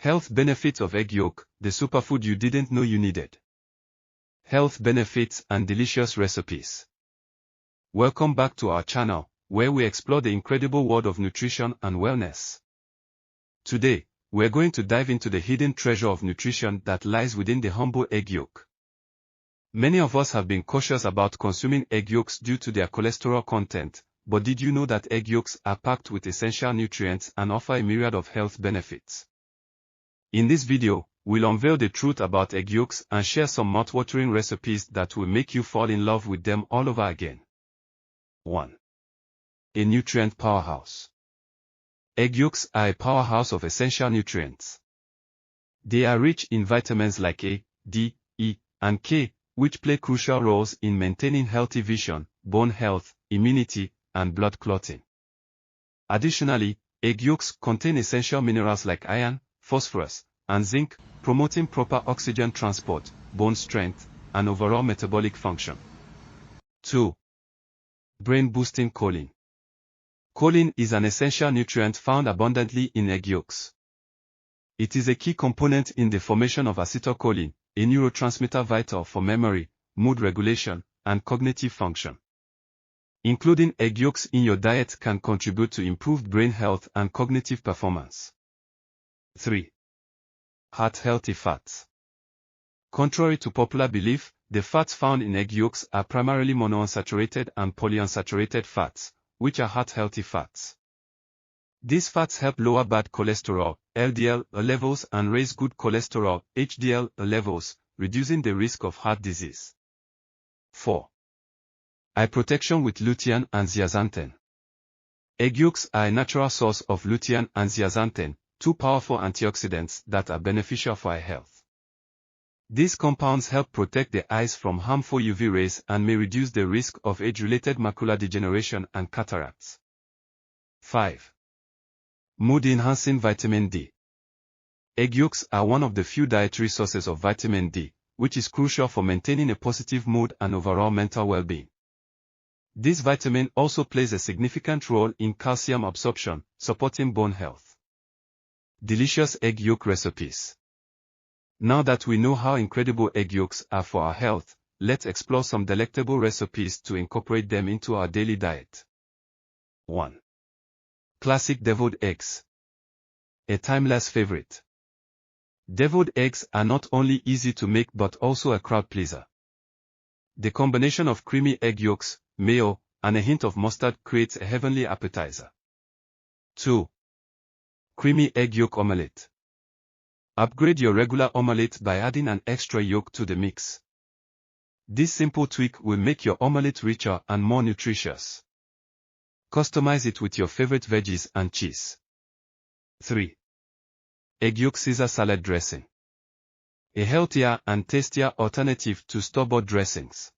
Health benefits of egg yolk, the superfood you didn't know you needed. Health benefits and delicious recipes. Welcome back to our channel, where we explore the incredible world of nutrition and wellness. Today, we're going to dive into the hidden treasure of nutrition that lies within the humble egg yolk. Many of us have been cautious about consuming egg yolks due to their cholesterol content, but did you know that egg yolks are packed with essential nutrients and offer a myriad of health benefits? In this video, we'll unveil the truth about egg yolks and share some mouth-watering recipes that will make you fall in love with them all over again. 1. A nutrient powerhouse. Egg yolks are a powerhouse of essential nutrients. They are rich in vitamins like A, D, E, and K, which play crucial roles in maintaining healthy vision, bone health, immunity, and blood clotting. Additionally, egg yolks contain essential minerals like iron, phosphorus, and zinc, promoting proper oxygen transport, bone strength, and overall metabolic function. 2. Brain-boosting choline. Choline is an essential nutrient found abundantly in egg yolks. It is a key component in the formation of acetylcholine, a neurotransmitter vital for memory, mood regulation, and cognitive function. Including egg yolks in your diet can contribute to improved brain health and cognitive performance. 3. Heart-healthy fats. Contrary to popular belief, the fats found in egg yolks are primarily monounsaturated and polyunsaturated fats, which are heart-healthy fats. These fats help lower bad cholesterol, LDL, levels and raise good cholesterol, HDL, levels, reducing the risk of heart disease. 4. Eye protection with lutein and zeaxanthin. Egg yolks are a natural source of lutein and zeaxanthin, two powerful antioxidants that are beneficial for eye health. These compounds help protect the eyes from harmful UV rays and may reduce the risk of age-related macular degeneration and cataracts. 5. Mood-enhancing vitamin D. Egg yolks are one of the few dietary sources of vitamin D, which is crucial for maintaining a positive mood and overall mental well-being. This vitamin also plays a significant role in calcium absorption, supporting bone health. Delicious egg yolk recipes. Now that we know how incredible egg yolks are for our health, let's explore some delectable recipes to incorporate them into our daily diet. 1. Classic deviled eggs. A timeless favorite. Deviled eggs are not only easy to make but also a crowd pleaser. The combination of creamy egg yolks, mayo, and a hint of mustard creates a heavenly appetizer. 2. Creamy egg yolk omelette. Upgrade your regular omelette by adding an extra yolk to the mix. This simple tweak will make your omelette richer and more nutritious. Customize it with your favorite veggies and cheese. 3. Egg yolk Caesar salad dressing. A healthier and tastier alternative to store-bought dressings.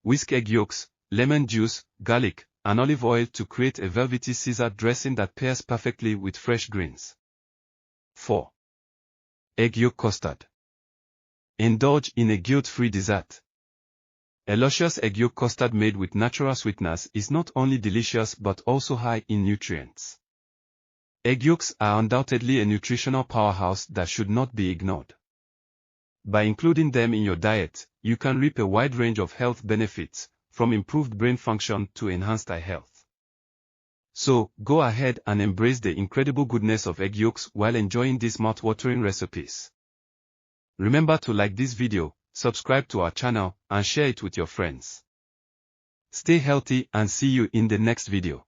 Whisk egg yolks, lemon juice, garlic, and olive oil to create a velvety Caesar dressing that pairs perfectly with fresh greens. 4. Egg yolk custard. Indulge in a guilt-free dessert. A luscious egg yolk custard made with natural sweeteners is not only delicious but also high in nutrients. Egg yolks are undoubtedly a nutritional powerhouse that should not be ignored. By including them in your diet, you can reap a wide range of health benefits, from improved brain function to enhanced eye health. So, go ahead and embrace the incredible goodness of egg yolks while enjoying these mouth-watering recipes. Remember to like this video, subscribe to our channel, and share it with your friends. Stay healthy and see you in the next video.